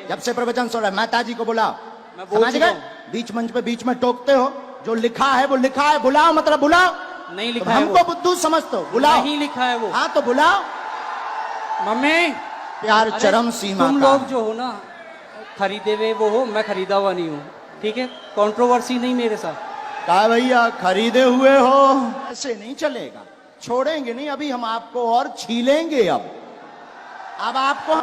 जब से प्रवचन सुन रहा है, माता जी को बुलाओ। मैं बोल समझ चुका गए? हूं। बीच मंच पे बीच में टोकते हो, जो लिखा है वो लिखा है, बुलाओ मतलब बुलाओ। नहीं तो लिखा है हमको वो, बुद्धू समझते हो, बुलाओ। नहीं लिखा है वो। हाँ तो बुलाओ। मम्मी प्यार अरे, चरम सीमा तुम का लोग है। जो हो ना, खरीदे हुए वो हो, मैं खरीदा हुआ नहीं हूँ, ठीक है? कंट्रोवर्सी नहीं मेरे साथ। कहा भैया खरीदे हुए हो, ऐसे नहीं चलेगा, छोड़ेंगे नहीं, अभी हम आपको और छीलेंगे। अब आपको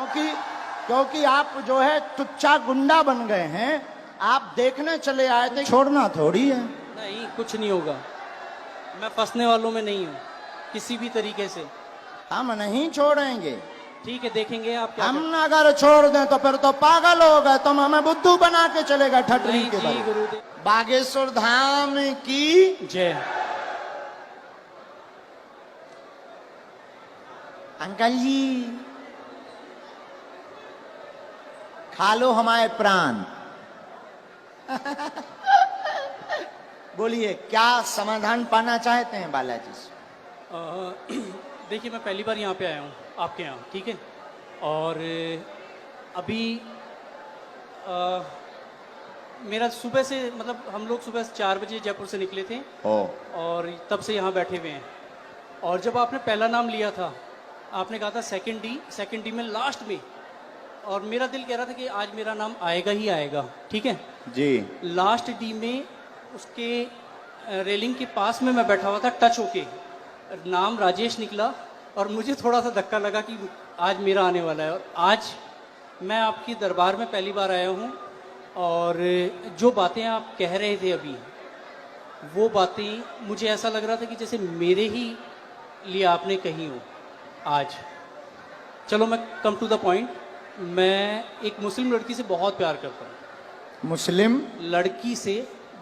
क्योंकि आप जो है टुच्चा गुंडा बन गए हैं, आप देखने चले आए थे, छोड़ना थोड़ी है। नहीं, कुछ नहीं होगा, मैं फंसने वालों में नहीं हूँ किसी भी तरीके से। हम नहीं छोड़ेंगे। ठीक है, देखेंगे आप क्या हम अगर छोड़ दें तो फिर तो पागल हो गए, तुम हमें बुद्धू बना के चलेगा ठटरी नहीं के जी बल। गुरुदेव। बागेश्वर धाम की जय। अंकल जी खा लो हमारे प्राण। बोलिए क्या समाधान पाना चाहते हैं बालाजी से? देखिए, मैं पहली बार यहाँ पे आया हूँ आपके यहाँ, ठीक है? और अभी मेरा सुबह से, मतलब हम लोग सुबह 4 बजे जयपुर से निकले थे और तब से यहाँ बैठे हुए हैं। और जब आपने पहला नाम लिया था, आपने कहा था सेकंड डी में लास्ट में, और मेरा दिल कह रहा था कि आज मेरा नाम आएगा ही आएगा, ठीक है जी। लास्ट डी में उसके रेलिंग के पास में मैं बैठा हुआ था, टच होके नाम राजेश निकला और मुझे थोड़ा सा धक्का लगा कि आज मेरा आने वाला है। और आज मैं आपकी दरबार में पहली बार आया हूँ और जो बातें आप कह रहे थे अभी, वो बातें मुझे ऐसा लग रहा था कि जैसे मेरे ही लिए आपने कही हो आज। चलो मैं कम टू द पॉइंट, मैं एक मुस्लिम लड़की से बहुत प्यार करता हूँ। मुस्लिम लड़की से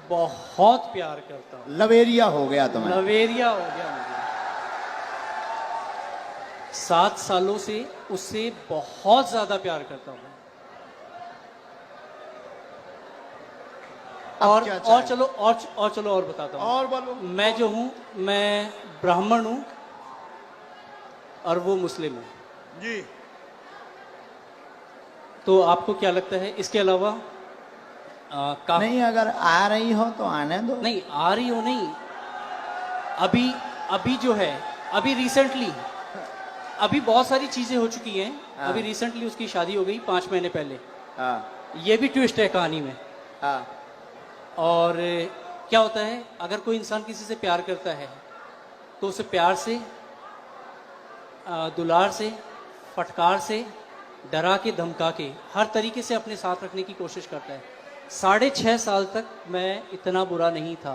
बहुत प्यार करता हूँ। लवेरिया हो गया तुम्हें? लवेरिया हो गया मुझे। 7 सालों से उससे बहुत ज्यादा प्यार करता हूँ। और चलो और बताता हूँ। और बोलो। मैं जो हूँ, मैं ब्राह्मण हूँ और वो मुस्लिम है जी। तो आपको क्या लगता है इसके अलावा नहीं, अगर आ रही हो तो आने दो। नहीं आ रही हो, नहीं, अभी जो है, अभी रिसेंटली, अभी बहुत सारी चीजें हो चुकी हैं। अभी रिसेंटली उसकी शादी हो गई 5 महीने पहले। ये भी ट्विस्ट है कहानी में। और क्या होता है, अगर कोई इंसान किसी से प्यार करता है तो उसे प्यार से, दुलार से, फटकार से, डरा के, धमका के, हर तरीके से अपने साथ रखने की कोशिश करता है। 6.5 साल तक मैं इतना बुरा नहीं था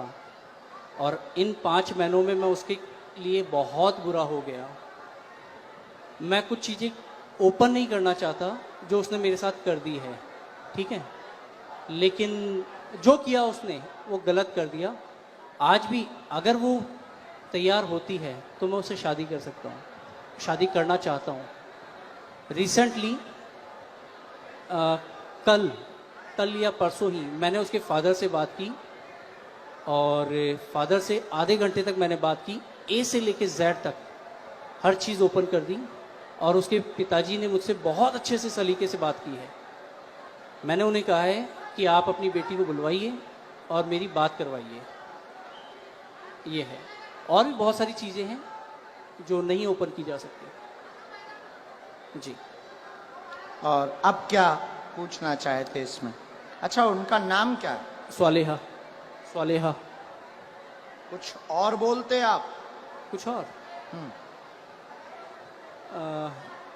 और इन 5 महीनों में मैं उसके लिए बहुत बुरा हो गया। मैं कुछ चीज़ें ओपन नहीं करना चाहता जो उसने मेरे साथ कर दी है, ठीक है? लेकिन जो किया उसने वो गलत कर दिया। आज भी अगर वो तैयार होती है तो मैं उससे शादी कर सकता हूँ, शादी करना चाहता हूँ। रिसेंटली कल या परसों ही मैंने उसके फादर से बात की और फादर से आधे घंटे तक मैंने बात की, ए से लेके जेड तक हर चीज़ ओपन कर दी। और उसके पिताजी ने मुझसे बहुत अच्छे से सलीके से बात की है। मैंने उन्हें कहा है कि आप अपनी बेटी को बुलवाइए और मेरी बात करवाइए। ये है, और भी बहुत सारी चीज़ें हैं जो नहीं ओपन की जा सकती जी। और अब क्या पूछना चाहते इसमें? अच्छा, उनका नाम क्या है? स्वालेहा। कुछ और बोलते आप? कुछ और?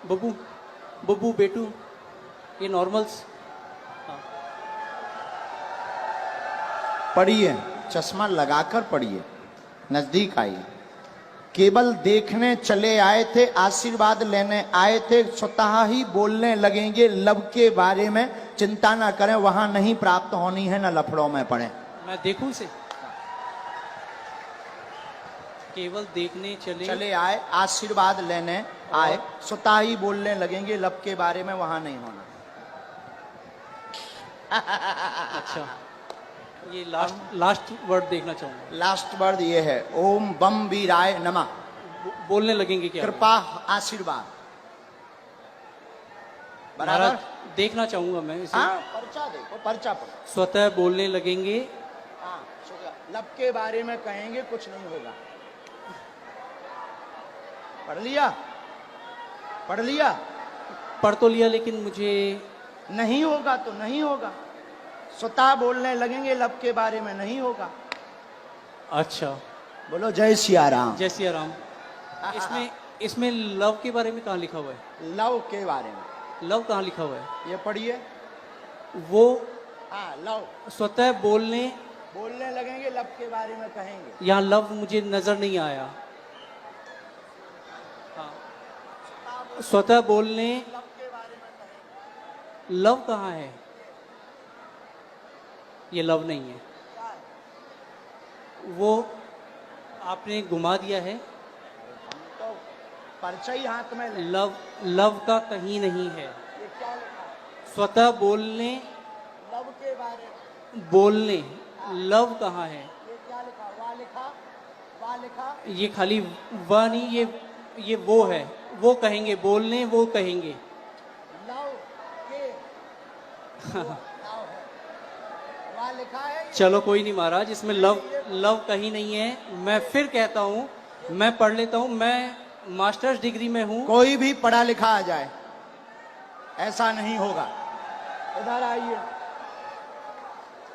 बब्बू, बेटू, ये नॉर्मल्स। पढ़िए, चश्मा लगाकर पढ़िए, नजदीक आइए। केवल देखने चले आए थे, आशीर्वाद लेने आए थे, स्वतः ही बोलने लगेंगे लब के बारे में। चिंता ना करें, वहां नहीं प्राप्त होनी है, ना लफड़ों में पड़े। मैं देखूं इसे? केवल देखने चले आए, आशीर्वाद लेने आए, स्वतः ही बोलने लगेंगे लब के बारे में, वहां नहीं होना। अच्छा, ये लास्ट वर्ड देखना चाहूंगा। लास्ट वर्ड ये है, ओम बम वीराय नमः। बोलने लगेंगे क्या? कृपा, आशीर्वाद। बराबर? देखना चाहूंगा मैं इसे। हाँ, पर्चा देखो, पर्चा पढ़ो। स्वतः बोलने लगेंगे, हाँ, लब के बारे में कहेंगे, कुछ नहीं होगा। पढ़ लिया? पढ़ लिया? पढ़ तो लिया लेकिन मुझे नहीं होगा तो नहीं होगा। स्वतः बोलने लगेंगे, लब के बारे में नहीं होगा। अच्छा। बोलो जय सिया राम। जय सिया राम। इसमें इसमें लव के बारे में कहाँ लिखा हुआ है? लव के बारे में लव कहाँ लिखा हुआ है? ये पढ़िए। वो हाँ, लव। स्वतः बोलने लगेंगे, लब के बारे में कहेंगे। यहाँ लव मुझे नजर नहीं आया। हाँ। स्वतः बोलने, लब के बारे में कहेंगे। लव कहाँ है? ये लव नहीं है, क्या है? वो आपने घुमा दिया है। तो पर्चा ही हाथ में ले। लव का कहीं नहीं है। ये क्या लिखा है? स्वतः बोलने, लब के बारे में। बोलने, लव कहाँ है? ये क्या लिखा? वाह लिखा? वाह लिखा? ये खाली वह नहीं, ये वो है। वो कहेंगे, बोलने वो कहेंगे। लव के लव है। वाह लिखा है? चलो कोई नहीं महाराज, इसमें लव कहीं नहीं है। मैं फिर कहता हूँ, मैं पढ़ लेता हूँ। मैं मास्टर्स डिग्री में हूँ। कोई भी पढ़ा लिखा आ जाए, ऐसा नहीं होगा। इधर आइए।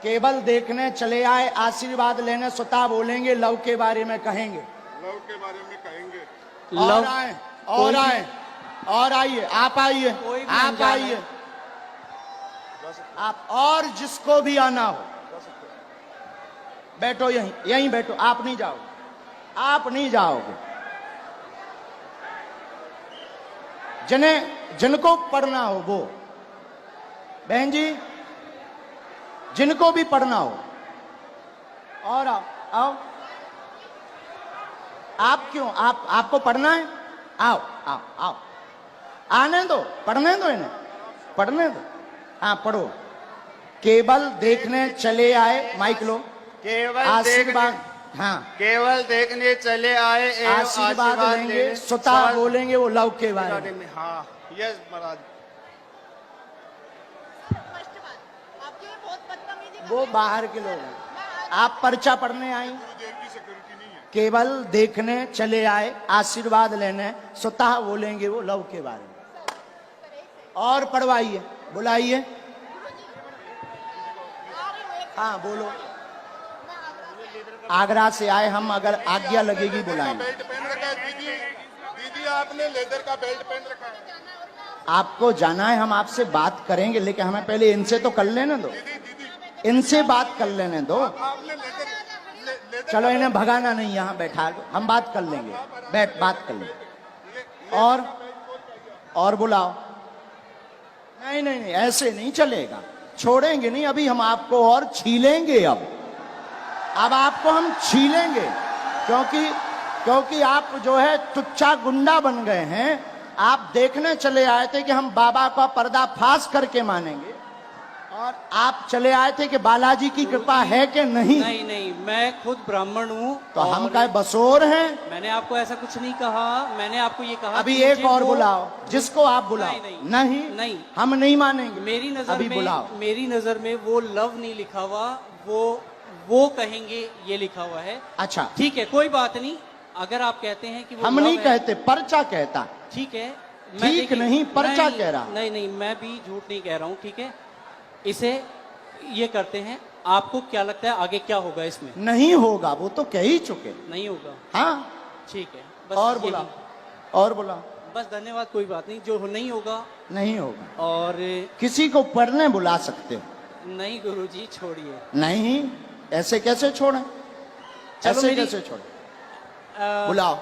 केवल देखने चले आए, आशीर्वाद लेने स्वतः बोलेंगे, लव के बारे में कहेंगे। लव के बारे में कहेंगे। और लव आए, और आए, और आइए। आप आइए, कोई भी आप अनजान आइए। है। आप और जिसको भी आना हो बैठो, यहीं यहीं बैठो। आप नहीं जाओगे, आप नहीं जाओगे। जिनको पढ़ना हो वो, बहन जी, जिनको भी पढ़ना हो, और आओ आओ। आप क्यों, आपको पढ़ना है? आओ आओ आओ, आने दो, पढ़ने दो इन्हें, पढ़ने दो। हाँ, पढ़ो। केवल देखने चले आए, माइक लो। केवल आशीर्वाद, हाँ, केवल देखने चले आए एवं आशीर्वाद लेंगे, स्वतः बोलेंगे वो लव के बारे में। हाँ, यस महाराज। वो बाहर के लोग हैं, आप पर्चा पढ़ने आई। देव की सिक्योरिटी नहीं है। केवल देखने चले आए, आशीर्वाद लेने, स्वतः बोलेंगे वो लव के बारे में। और पढ़वाइए, बुलाइए। हाँ, बोलो। आगरा से आए हम, अगर आज्ञा लगेगी बुलाएंगे। बेल्ट पहन रखा है दीदी। दीदी आपने लेदर का बेल्ट पहन रखा है। आपको जाना है, हम आपसे बात करेंगे, लेकिन हमें पहले इनसे तो कर लेने दो। इनसे बात कर लेने दो। आपने लेदर चलो, इन्हें भगाना नहीं, यहाँ बैठा दो, हम बात कर लेंगे। बैठ, बात कर लेंगे। और बुलाओ। नहीं नहीं नहीं, ऐसे नहीं चलेगा, छोड़ेंगे नहीं। अभी हम आपको और छीलेंगे। अब आपको हम छीलेंगे, क्योंकि आप जो है तुच्चा गुंडा बन गए हैं। आप देखने चले आए थे कि हम बाबा का पर्दाफाश करके मानेंगे, और आप चले आए थे कि बालाजी की कृपा है कि नहीं। नहीं नहीं, मैं खुद ब्राह्मण हूँ। तो हम क्या बसोर हैं? मैंने आपको ऐसा कुछ नहीं कहा। मैंने आपको ये कहा अभी कि एक मुझे और वो- बुलाओ, जिसको आप बुलाओ। नहीं, नहीं। हम नहीं मानेंगे। मेरी नजर अभी में, बुलाओ। मेरी नजर में वो लव नहीं लिखा हुआ, वो कहेंगे ये लिखा हुआ है। अच्छा, ठीक है, कोई बात नहीं। अगर आप कहते हैं कि वो हम love नहीं है, कहते, पर्चा कहता। ठीक है। ठीक देखिए, नहीं, पर्चा नहीं, कह रहा। नहीं नहीं, मैं भी झूठ नहीं कह रहा हूँ। ठीक है, इसे ये करते हैं। आपको क्या लगता है आगे क्या होगा इसमें? नहीं होगा, वो तो कह ही चुके। नहीं होगा, हाँ, ठीक है। बस और यही। बुलाओ, और बुलाओ। बस धन्यवाद, कोई बात नहीं। जो नहीं होगा, नहीं होगा। और किसी को पढ़ने बुला सकते हो? नहीं गुरुजी, छोड़िए। नहीं, ऐसे कैसे छोड़े? चलो, ऐसे मेरी- कैसे छोड़े? अ, बुलाओ,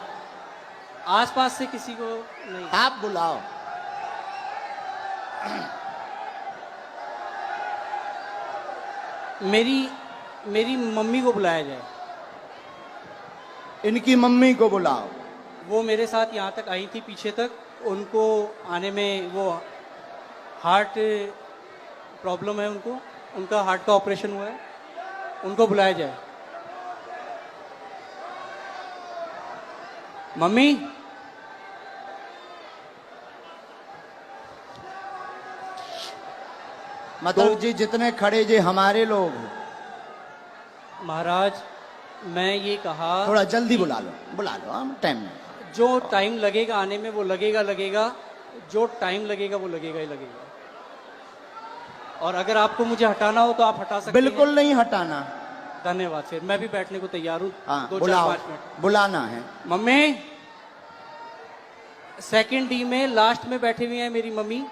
आसपास से किसी को नहीं। आप बुलाओ। मेरी मम्मी को बुलाया जाए। इनकी मम्मी को बुलाओ। वो मेरे साथ यहाँ तक आई थी, पीछे तक। उनको आने में, वो हार्ट प्रॉब्लम है उनको, उनका हार्ट का ऑपरेशन हुआ है, उनको बुलाया जाए। मम्मी, मतलब जी जितने खड़े जे हमारे लोग हैं। महाराज मैं ये कहा थोड़ा जल्दी बुला लो हम टाइम में। जो टाइम लगेगा आने में वो लगेगा, जो टाइम लगेगा वो लगेगा ही लगेगा। और अगर आपको मुझे हटाना हो तो आप हटा सकते हैं। बिल्कुल नहीं हटाना। धन्यवाद। फिर मैं भी बैठने को तैयार हूँ। हाँ 2-4-5 बुलाओ, मिनट। बुलाना है। मम्मी सेकंड डी में लास्ट में बैठी हुई है मेरी मम्मी,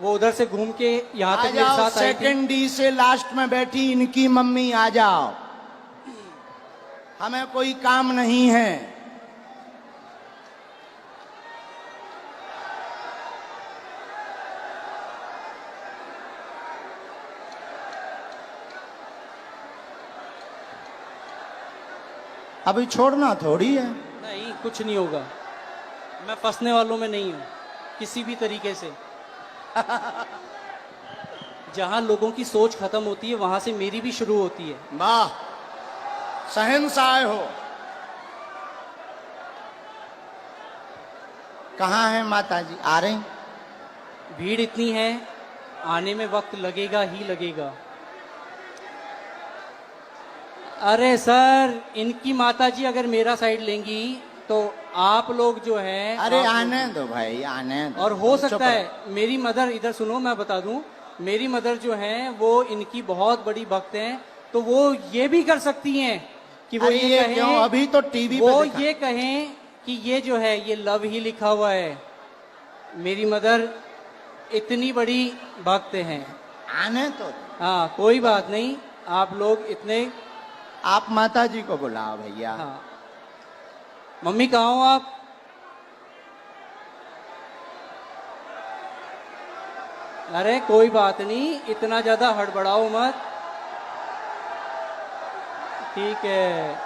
वो उधर से घूम के यहाँ आ तक मेरे जाओ, साथ आई थी। सेकंड डी से लास्ट में बैठी इनकी मम्मी, आ जाओ, हमें कोई काम नहीं है। अभी छोड़ना थोड़ी है। नहीं कुछ नहीं होगा, मैं फंसने वालों में नहीं हूँ किसी भी तरीके से। जहां लोगों की सोच खत्म होती है वहां से मेरी भी शुरू होती है। वाह, शहंशाह हो। कहाँ है माता जी? आ रही? भीड़ इतनी है, आने में वक्त लगेगा ही लगेगा। अरे सर, इनकी माताजी अगर मेरा साइड लेंगी तो आप लोग जो है, अरे आप आने दो भाई, आने दो। और हो चुप सकता रहो। है मेरी मदर, इधर सुनो मैं बता दूं, मेरी मदर जो है वो इनकी बहुत बड़ी भक्त हैं, तो वो ये भी कर सकती हैं कि वो अरे ये कहें, क्यों? अभी तो टीवी वो पे दिखा। ये कहें कि ये जो है ये लव ही लिखा हुआ है। मेरी मदर इतनी बड़ी भक्त हैं। आने तो। हाँ कोई बात नहीं, आप लोग इतने। आप माता जी को बुलाओ भैया। हाँ मम्मी कहाँ हो आप? अरे कोई बात नहीं, इतना ज्यादा हड़बड़ाओ मत। ठीक है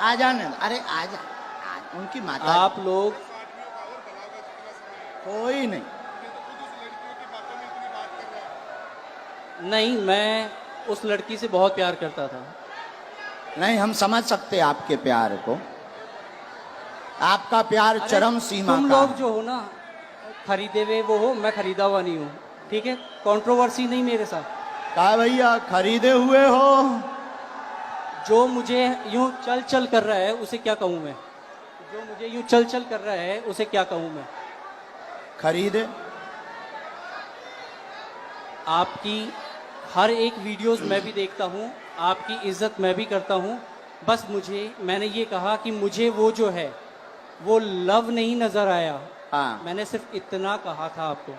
आ जाने दो। अरे आ जा, उनकी माता। आप लोग। कोई नहीं। नहीं, मैं उस लड़की से बहुत प्यार करता था। नहीं, हम समझ सकते आपके प्यार को। आपका प्यार अरे, चरम सीमा तुम का लोग है। जो हो ना, खरीदे हुए वो हो, मैं खरीदा हुआ नहीं हूँ। ठीक है, कंट्रोवर्सी नहीं मेरे साथ। कहा भैया खरीदे हुए हो? जो मुझे यूं चल चल कर रहा है उसे क्या कहूँ मैं? जो मुझे यूं चल चल कर रहा है उसे क्या कहूँ मैं? खरीदे। आपकी हर एक वीडियोस मैं भी देखता हूँ, आपकी इज्जत मैं भी करता हूँ। बस मैंने ये कहा कि मुझे वो जो है वो लव नहीं नजर आया। हाँ, मैंने सिर्फ इतना कहा था आपको।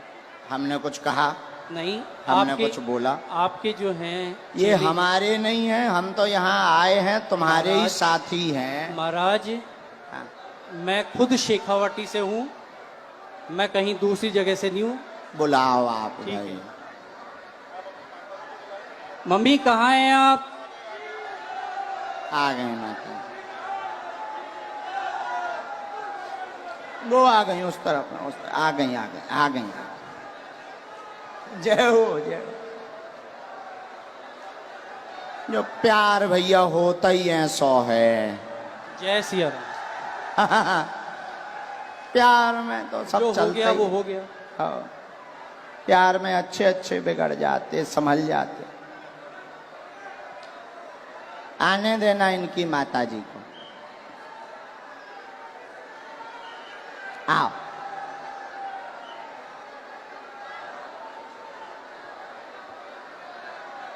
हमने कुछ कहा नहीं, हमने आपके कुछ बोला? आपके जो हैं ये हमारे नहीं हैं, हम तो यहाँ आए हैं, तुम्हारे ही महाराज, साथी हैं। महाराज हाँ, मैं खुद शेखावाटी से हूँ, मैं कहीं दूसरी जगह से नहीं हूँ। बुलाओ आप ठीक भाई। है। मम्मी कहाँ हैं आप? आ गए माता। वो आ गई उस तरफ, आ गई आ गई आ गई। जय हो जय हो। जो प्यार भैया होता ही ऐसा है। जय सिया राम। प्यार में तो सब जो हो चलता गया ही। वो हो गया। हाँ, प्यार में अच्छे अच्छे बिगड़ जाते, संभल जाते। आने देना इनकी माता जी को। आओ।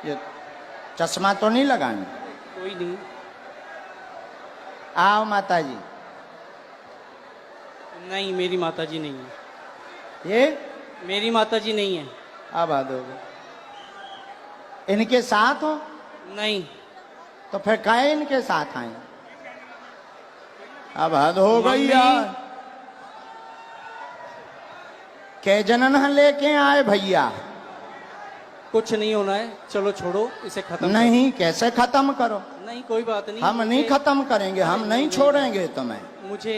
ये चश्मा तो नहीं लगाना? कोई नहीं। आओ माता जी। नहीं, मेरी माताजी नहीं है। ये मेरी माताजी नहीं है। अब आ दोगे? इनके साथ हो? नहीं। तो फिर काहे इनके साथ आए? अब हद हो गई मम्मी। यार। के जनन लेके आए भैया? कुछ नहीं होना है, चलो छोड़ो इसे खत्म नहीं, कैसे खत्म करो? करो। नहीं कोई बात नहीं। हम नहीं खत्म करेंगे, हम नहीं छोड़ेंगे तुम्हें, मुझे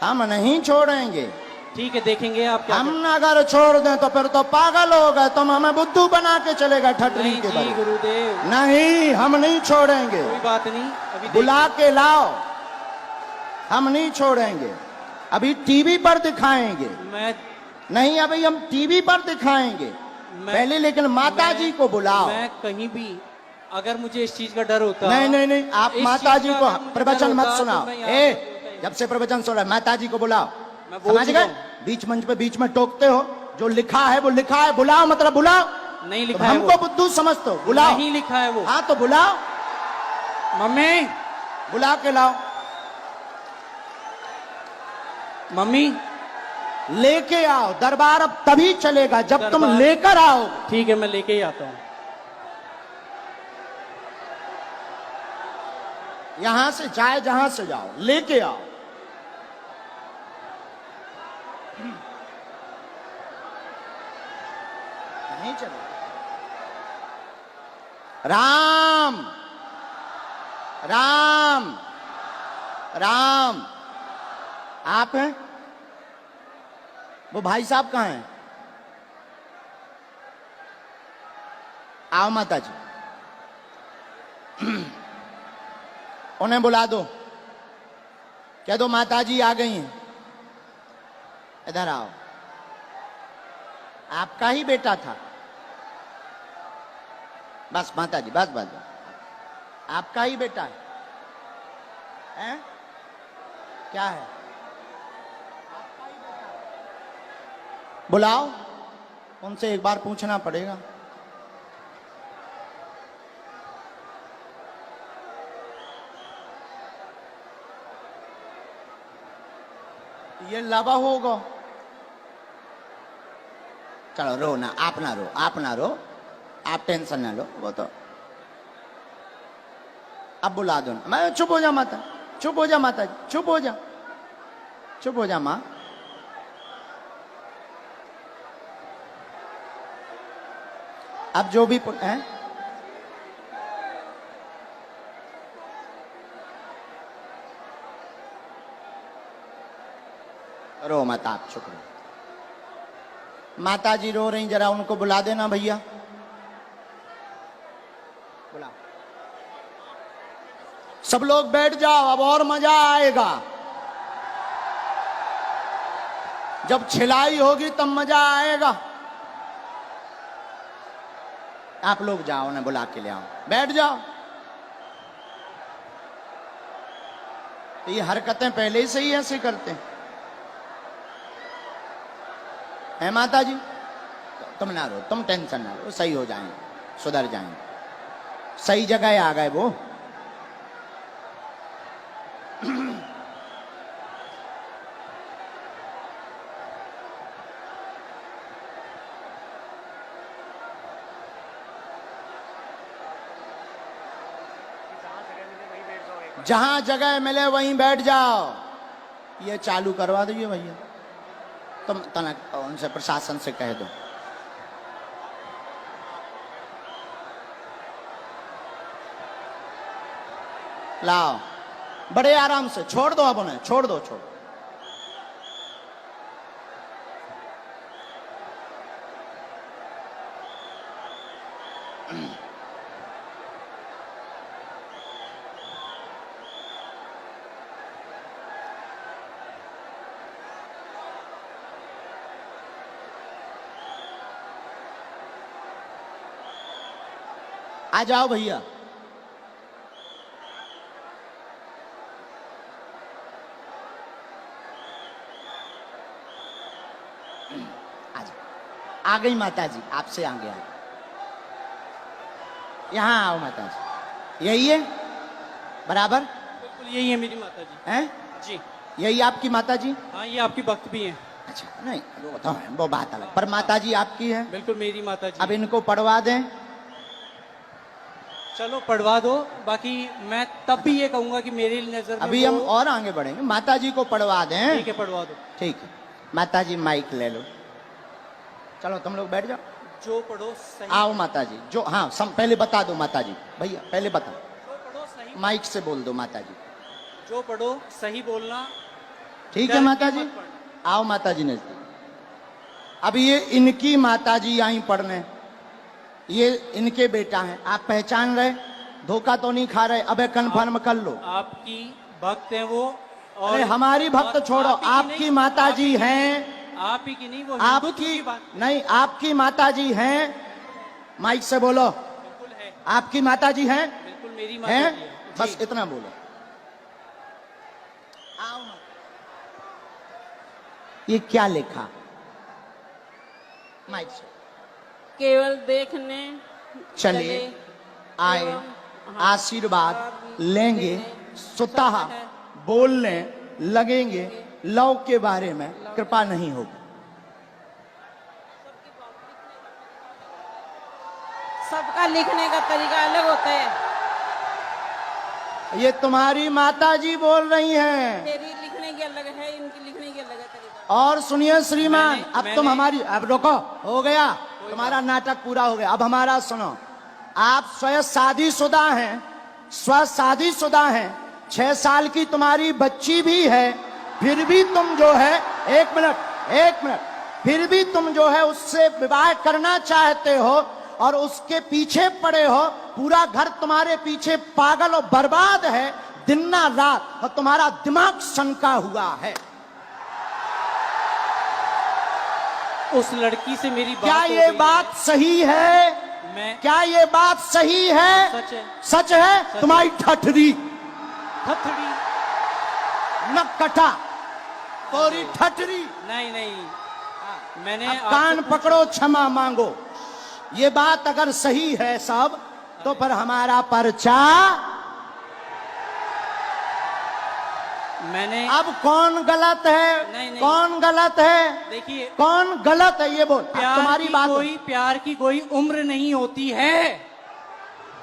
हम नहीं छोड़ेंगे। ठीक है, देखेंगे आप क्या हम अगर छोड़ दें तो फिर तो पागल हो गए, तुम हमें बुद्धू बना के चलेगा करते हैं। ठटरी नहीं के जी बल। गुरुदेव, नहीं, हम नहीं छोड़ेंगे। कोई बात नहीं। अभी बुला के लाओ, हम नहीं छोड़ेंगे। अभी टीवी पर दिखाएंगे। मैं नहीं अभी हम टीवी पर दिखाएंगे पहले, लेकिन माता जी को बुलाओ। मैं कहीं भी अगर मुझे इस चीज का डर होता, नहीं नहीं नहीं, आप इस माता चीज जी का को अगर मुझे प्रवचन डर मत होता, सुनाओ। तो मैं यहाँ पे होता ही जब से प्रवचन सुन रहा है, माता जी को बुलाओ। मैं बोल समझ चुका गए? हूं। बीच मंच पे बीच में टोकते हो, जो लिखा है वो लिखा है, बुलाओ मतलब बुलाओ। नहीं तो लिखा है हमको वो, बुद्धू समझते हो, बुलाओ। नहीं लिखा है वो। हाँ तो बुलाओ, मम्मी, बुला के लाओ, मम्मी, लेके आओ। दरबार अब तभी चलेगा जब तुम दरबार- लेकर आओ। ठीक है, मैं लेके ही आता हूँ। यहां से चाहे जहां से जाओ, लेके आओ। नहीं चलेगा। राम राम राम, आप हैं? वो भाई साहब कहाँ हैं? आओ माता जी, उन्हें बुला दो, कह दो माता जी आ गई हैं, इधर आओ। आपका ही बेटा था। बस माता जी, बस बस बस, आपका ही बेटा है, हैं? क्या है? बुलाओ, उनसे एक बार पूछना पड़ेगा। ये लवा होगा। चलो रो ना, आप ना रो, आप ना रो, आप टेंशन ना लो, वो तो अब बुला दो। मैं चुप हो जा माता, चुप हो जा माता जी, चुप हो जा, चुप हो जा माँ। अब जो भी हैं, रो मत, आप चुप रहो। माता जी रो रही, जरा उनको बुला देना भैया, बुला। सब लोग बैठ जाओ, अब और मजा आएगा। जब छिलाई होगी तब मजा आएगा। आप लोग जाओ, उन्हें बुला के ले आओ, बैठ जाओ। तो ये हरकतें पहले से ही ऐसे करते हैं, है माता जी? तुम ना रो, तुम टेंशन ना लो, सही हो जाएंगे, सुधर जाएंगे, सही जगह आ गए वो। जहां जगह मिले वहीं बैठ जाओ। ये चालू करवा दो ये भैया, तुम तनक उनसे प्रशासन से कह दो। लाओ, बड़े आराम से छोड़ दो, अब उन्हें छोड़ दो, छोड़। आ जाओ भैया। आ गई माता जी, आपसे आगे आ गई। यहाँ आओ माता जी, यही है बराबर? बिल्कुल यही है मेरी माता जी। हैं? जी यही आपकी माता जी? हाँ, ये आपकी भक्त भी हैं। अच्छा, नहीं वो तो है, वो बात अलग, पर माता जी आपकी है। बिल्कुल मेरी माता जी। अब इनको पढ़वा दें। चलो पढ़वा दो, बाकी मैं तब भी ये कहूंगा कि मेरी नजर में अभी हम और आगे बढ़ेंगे, माता जी को पढ़वा दें। ठीक है, पढ़वा दो। ठीक है, माता जी माइक ले लो, चलो तुम लोग बैठ जाओ। जो पढ़ो सही, आओ माता जी, जो हाँ पहले बता दो माता जी, भैया पहले बता, जो पढ़ो सही, माइक से बोल दो माता जी। जो पढ़ो सही बोलना। ठीक है माता जी, आओ माता जी नजदीक। अब ये इनकी माता जी आई पढ़ने, ये इनके बेटा हैं, आप पहचान रहे, धोखा तो नहीं खा रहे? अबे कन्फर्म कर लो। आपकी भक्त है वो, और अरे हमारी भक्त और छोड़ो, आप ही की आपकी नहीं, माता आप जी ही की हैं, आप ही की नहीं, वो हिंदुत्व आपकी की बात नहीं, आपकी माताजी हैं, माइक से बोलो, बिल्कुल है, आपकी माताजी हैं, बिल्कुल मेरी हैं, माता जी है। बस जी। इतना बोलो। आओ ना। ये क्या लिखा माइक से? केवल देखने चले आए, एवं आशीर्वाद लेंगे, स्वतः बोलने लगेंगे, लव के बारे में कृपा नहीं होगी। सबका लिखने का तरीका अलग होता है। ये तुम्हारी माताजी बोल रही हैं। तेरी लिखने की अलग है, इनकी लिखने की अलग है तरीका। और सुनिए श्रीमान, मैंने- अब तुम मैंने- हमारी, अब रुको, हो गया तुम्हारा नाटक पूरा हो गया, अब हमारा सुनो। आप स्वयं शादीशुदा हैं, स्व शादीशुदा हैं, 6 साल की तुम्हारी बच्ची भी है, फिर भी तुम जो है, एक मिनट, फिर भी तुम जो है उससे विवाह करना चाहते हो और उसके पीछे पड़े हो। पूरा घर तुम्हारे पीछे पागल और बर्बाद है दिन ना रात, और तुम्हारा दिमाग सनका हुआ है। उस लड़की से मेरी बात क्या हो ये गई बात सही है? है। मैं क्या ये बात सही है? सच है। सच है। सच तुम्हारी ठठरी थथड़ी नकटा, तोरी ठठरी। नहीं नहीं, मैंने अब आपसे कान पूछा- पकड़ो, क्षमा मांगो। ये बात अगर सही है सब, तो पर हमारा पर्चा। मैंने अब कौन गलत है? नहीं। कौन गलत है? देखिए, कौन गलत है ये बोल। अब प्यार तुम्हारी की बात, प्यार की कोई उम्र नहीं होती है।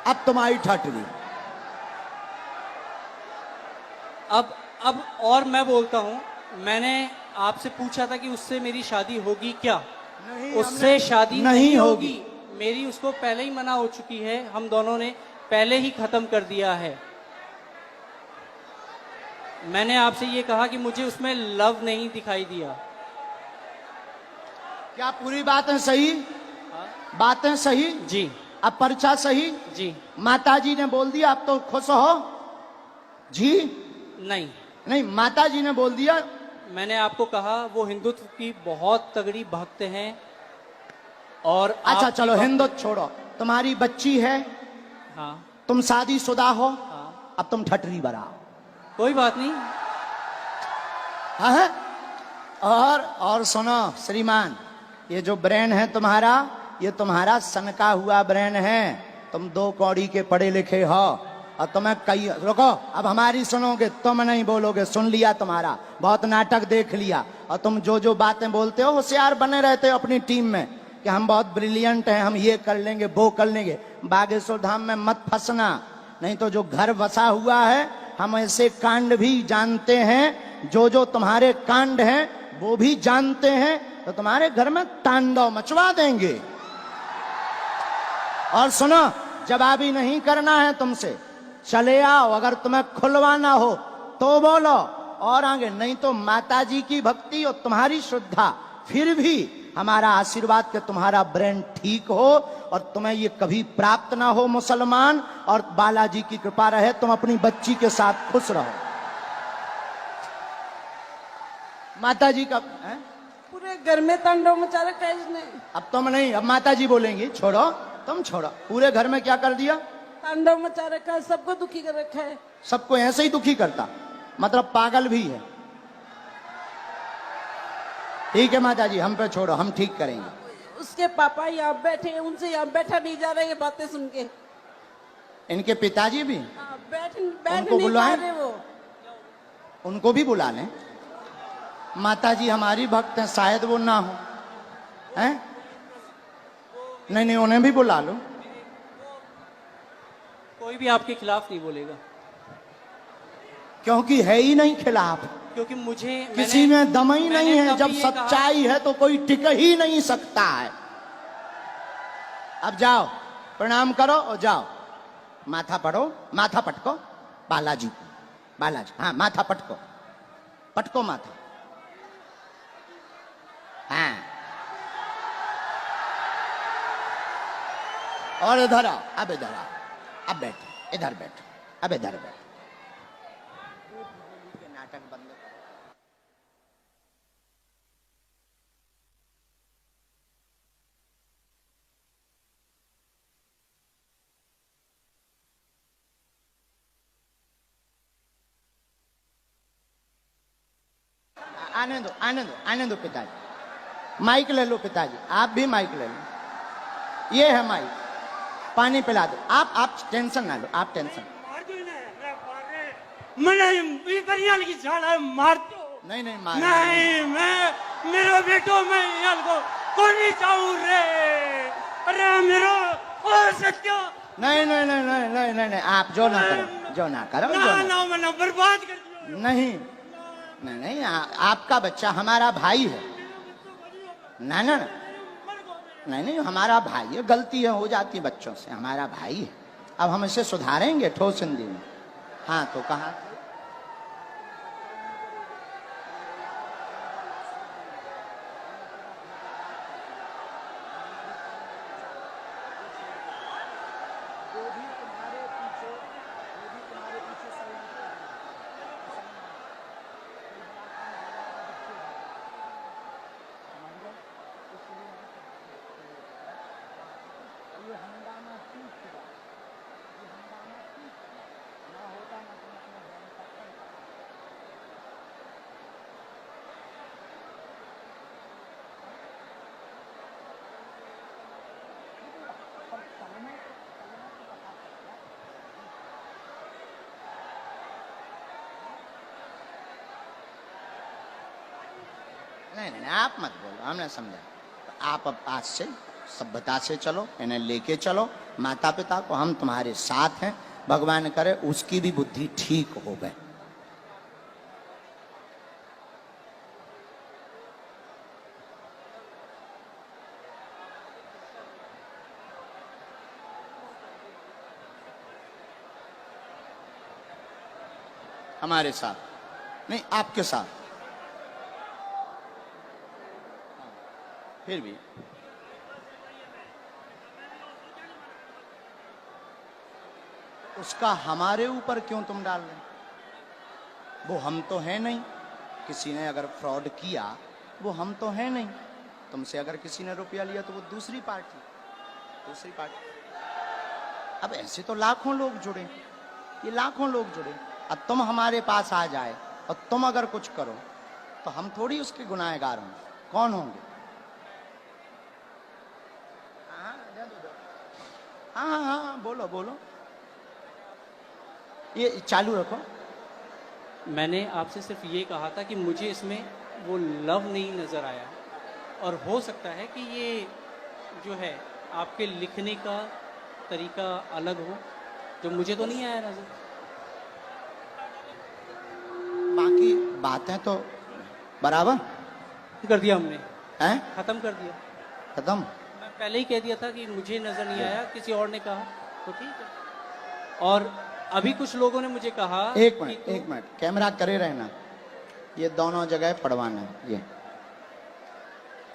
अब तुम्हारी ठठरी। अब और मैं बोलता हूं, मैंने आपसे पूछा था कि उससे मेरी शादी होगी क्या? नहीं, उससे शादी नहीं नहीं होगी। होगी। मेरी उसको पहले ही मना हो चुकी है, हम दोनों ने पहले ही खत्म कर दिया है। मैंने आपसे ये कहा कि मुझे उसमें लव नहीं दिखाई दिया। क्या पूरी बातें सही? बातें सही? जी अब पर्चा सही? जी माताजी ने बोल दिया, आप तो खुश हो जी? नहीं, नहीं, माताजी ने बोल दिया। मैंने आपको कहा वो हिंदुत्व की बहुत तगड़ी भक्त हैं। और अच्छा आपकी चलो, भक्त- हिंदू छोड़ो, तुम्हारी बच्ची है, हाँ तुम शादीशुदा हो, हाँ, अब तुम ठठरी बराओ। कोई बात नहीं। हाँ? और सुनो श्रीमान, ये जो ब्रेन है तुम्हारा, ये तुम्हारा सनका हुआ ब्रेन है। तुम 2 कौड़ी के पढ़े लिखे हो, और तुम्हें कई, रुको, अब हमारी सुनोगे, तुम नहीं बोलोगे, सुन लिया तुम्हारा, बहुत नाटक देख लिया। और तुम जो जो बातें बोलते हो, होशियार बने रहते हो अपनी टीम में कि हम बहुत ब्रिलियंट हैं, हम ये कर लेंगे, वो कर लेंगे। बागेश्वर धाम में मत फंसना, नहीं तो जो घर बसा हुआ है, हम ऐसे कांड भी जानते हैं, जो तुम्हारे कांड हैं वो भी जानते हैं, तो तुम्हारे घर में तांडव मचवा देंगे। और सुनो, जवाबी नहीं करना है तुमसे, चले आओ, अगर तुम्हें खुलवाना हो तो बोलो, और आगे नहीं तो माताजी की भक्ति और तुम्हारी श्रद्धा, फिर भी हमारा आशीर्वाद कि तुम्हारा ब्रेन ठीक हो और तुम्हें ये कभी प्राप्त ना हो मुसलमान, और बालाजी की कृपा रहे, तुम अपनी बच्ची के साथ खुश रहो। माताजी का है? पूरे घर में तांडव मचा रखा है इसने। अब तुम नहीं, अब माताजी बोलेंगी, छोड़ो, तुम छोड़ो। पूरे घर में क्या कर दिया? तांडव मचा रखा है, सबको दुखी कर रखा है। सबको ऐसे ही दुखी करता, मतलब पागल भी है। ठीक है माताजी, हम पे छोड़ो, हम ठीक करेंगे। उसके पापा यहाँ बैठे हैं, उनसे यहाँ बैठा नहीं जा रहा ये बातें सुन के। इनके पिताजी भी, हाँ, बैठ उनको नहीं पा बुलाएं? रहे वो। उनको भी बुला लें। माताजी हमारी भक्त हैं, शायद वो ना हो, हैं? नहीं, उन्हें भी बुला लो। कोई भी आपके खिलाफ नहीं बोलेगा, क्योंकि है ही नहीं खिलाफ, क्योंकि मुझे किसी में दम ही मैंने नहीं है। कभी जब ये कहा- सच्चाई है तो कोई टिक ही नहीं सकता है। अब जाओ, प्रणाम करो और जाओ, माथा पढ़ो, माथा पटको, बालाजी, हाँ, माथा पटको, पटको माथा, हाँ। और इधर आओ, अब इधर आओ, अब बैठो, इधर बैठो, अब इधर बैठो। नाटक बंद करो। आने दो पिताजी। माइक ले लो पिताजी, आप भी माइक ले लो, ये है माइक। पानी पिला दो। आप टेंशन ना लो, आप टेंशन। नहीं मार नहीं, मैं मेरो बेटो मैं को कोनी चाहूं रे। अरे मेरो ओ सत्यो। नहीं, आप जो ना करो ना बर्बाद कर दियो। नहीं, आपका बच्चा हमारा भाई है। ना नहीं, हमारा भाई है, गलती है हो जाती है बच्चों से, हमारा भाई है। अब हम इसे सुधारेंगे ठोस हिंदी में। हाँ तो कहा नहीं, आप मत बोलो, हमने समझा। आप अब आज से सभ्यता से चलो, इन्हें लेके चलो। माता पिता को हम तुम्हारे साथ हैं, भगवान करे उसकी भी बुद्धि ठीक हो गए। हमारे साथ नहीं, आपके साथ। फिर भी उसका हमारे ऊपर क्यों तुम डाल रहे? वो हम तो है नहीं। किसी ने अगर फ्रॉड किया वो हम तो है नहीं। तुमसे अगर किसी ने रुपया लिया तो वो दूसरी पार्टी। अब ऐसे तो लाखों लोग जुड़े, ये लाखों लोग जुड़े। अब तुम हमारे पास आ जाए और तुम अगर कुछ करो तो हम थोड़ी उसके गुनाहगार होंगे। कौन होंगे? हाँ, बोलो। ये चालू रखो। मैंने आपसे सिर्फ ये कहा था कि मुझे इसमें वो लव नहीं नज़र आया, और हो सकता है कि ये जो है आपके लिखने का तरीका अलग हो, जो मुझे तो नहीं आया नज़र। बाकी बातें तो बराबर कर दिया हमने, हैं? ख़त्म कर दिया। खत्म। मैं पहले ही कह दिया था कि मुझे नज़र नहीं आया, किसी और ने कहा तो ठीक है। और अभी कुछ लोगों ने मुझे कहा एक मिनट कैमरा करे रहना। ये दोनों जगह पढ़वाना है। ये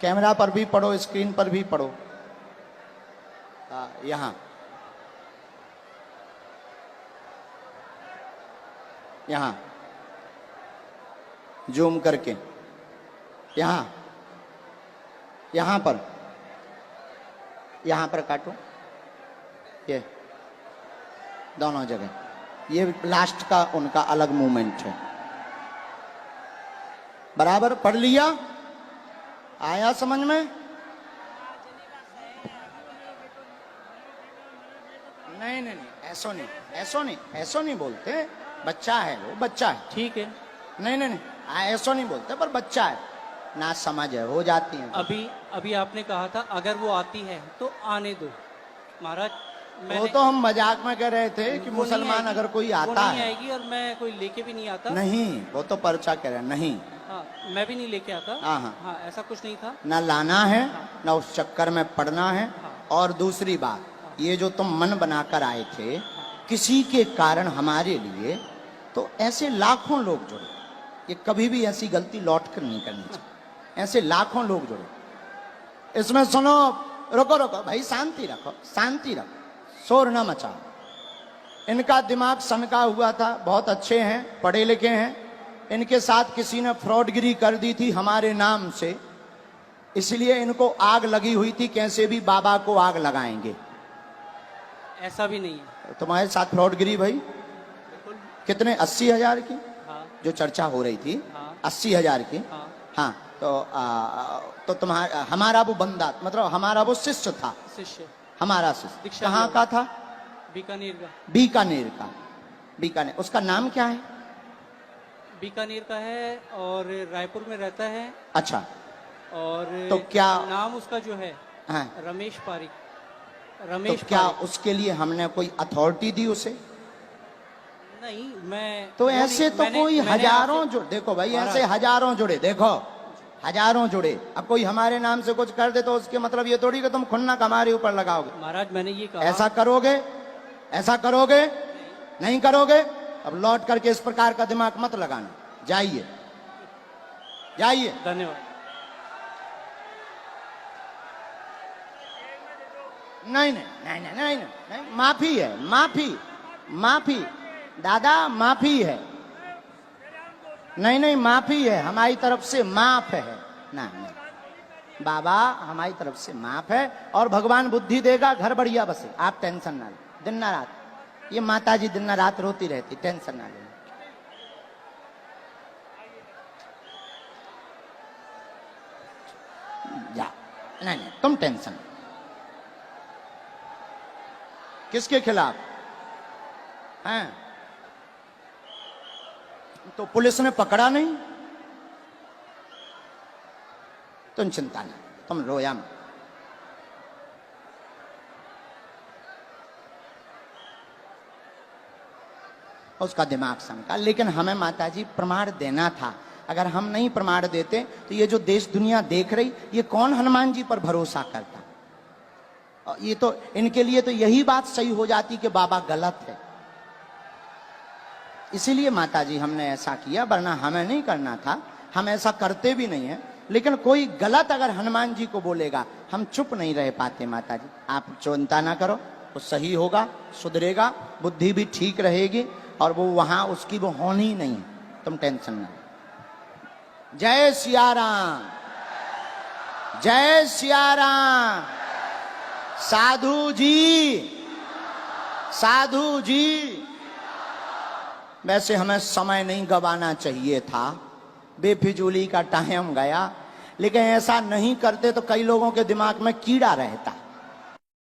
कैमरा पर भी पढ़ो, स्क्रीन पर भी पढ़ो। यहाँ जूम करके, यहाँ पर काटो। ये दोनों जगह, ये लास्ट का उनका अलग मूवमेंट है। बराबर पढ़ लिया? आया समझ में? नहीं, ऐसो नहीं बोलते। बच्चा है वो, बच्चा है। ठीक है। नहीं, ऐसो नहीं बोलते, पर बच्चा है, ना समझ है, हो जाती है। अभी आपने कहा था अगर वो आती है तो आने दो। महाराज वो तो हम मजाक में कह रहे थे कि मुसलमान अगर कोई आता है, आएगी, और मैं कोई लेके भी नहीं आता। नहीं, वो तो पर्चा कह रहे नहीं। हाँ, मैं भी नहीं लेके आता। हाँ, ऐसा कुछ नहीं था। ना लाना है, ना उस चक्कर में पड़ना है। और दूसरी बात, ये जो तुम मन बनाकर आए थे किसी के कारण हमारे लिए, तो ऐसे लाखों लोग जुड़े। ये कभी भी ऐसी गलती लौट कर नहीं करनी चाहिए। ऐसे लाखों लोग जुड़े। इसमें सुनो, रुको भाई, शांति रखो, शोर न मचाओ। इनका दिमाग सनका हुआ था, बहुत अच्छे हैं, पढ़े लिखे हैं। इनके साथ किसी ने फ्रॉडगिरी कर दी थी हमारे नाम से, इसलिए इनको आग लगी हुई थी, कैसे भी बाबा को आग लगाएंगे। ऐसा भी नहीं है। तुम्हारे साथ फ्रॉडगिरी भाई कितने? 80,000 की हाँ। जो चर्चा हो रही थी, हाँ। 80,000 की। हाँ। हाँ, तो तुम्हारा हमारा वो बंदा, मतलब हमारा वो शिष्य था, शिष्य हमारा शिष्य दीक्षा कहाँ लिया। का था? बीकानेर का। बीकानेर का। बीकानेर, उसका नाम क्या है? बीकानेर का है और रायपुर में रहता है। अच्छा, और तो क्या नाम उसका जो है हाँ, रमेश पारिक। तो रमेश क्या पारिक। उसके लिए हमने कोई अथॉरिटी दी उसे? नहीं, मैं तो वो ऐसे नहीं- तो मैंने- कोई मैंने हजारों आपसे- जुड़े, देखो भाई महाराज। ऐसे हजारों जुड़े, देखो हजारों जुड़े। अब कोई हमारे नाम से कुछ कर दे तो उसके मतलब ये थोड़ी कि तुम खुन्नक हमारे ऊपर लगाओगे। महाराज मैंने ये कहा। ऐसा करोगे? ऐसा करोगे? नहीं करोगे? अब लौट करके इस प्रकार का दिमाग मत लगाना। जाइए, जाइए। धन्यवाद। नहीं नहीं नहीं नहीं नहीं नहीं, माफी है, माफी, माफी दादा, माफी है। नहीं नहीं, माफी है हमारी तरफ से, माफ है ना, नहीं बाबा, हमारी तरफ से माफ है। और भगवान बुद्धि देगा, घर बढ़िया बसे, आप टेंशन ना लो। दिन ना रात ये माता जी दिन ना रात रोती रहती, टेंशन ना लेना। जा, नहीं नहीं, तुम टेंशन। किसके खिलाफ हैं? तो पुलिस ने पकड़ा नहीं, तुम चिंता नहीं, तुम रोया मत। उसका दिमाग सनका। लेकिन हमें माताजी प्रमाण देना था। अगर हम नहीं प्रमाण देते तो ये जो देश दुनिया देख रही, ये कौन हनुमान जी पर भरोसा करता? और ये तो इनके लिए तो यही बात सही हो जाती कि बाबा गलत है। इसीलिए माताजी हमने ऐसा किया, वरना हमें नहीं करना था, हम ऐसा करते भी नहीं है। लेकिन कोई गलत अगर हनुमान जी को बोलेगा, हम चुप नहीं रह पाते। माताजी आप चिंता ना करो, वो सही होगा, सुधरेगा, बुद्धि भी ठीक रहेगी, और वो वहां उसकी वो होनी ही नहीं है, तुम टेंशन ना। जय सिया राम, जय सिया राम। साधु जी, साधु जी, वैसे हमें समय नहीं गवाना चाहिए था, बेफिजूली का टाइम गया, लेकिन ऐसा नहीं करते तो कई लोगों के दिमाग में कीड़ा रहता।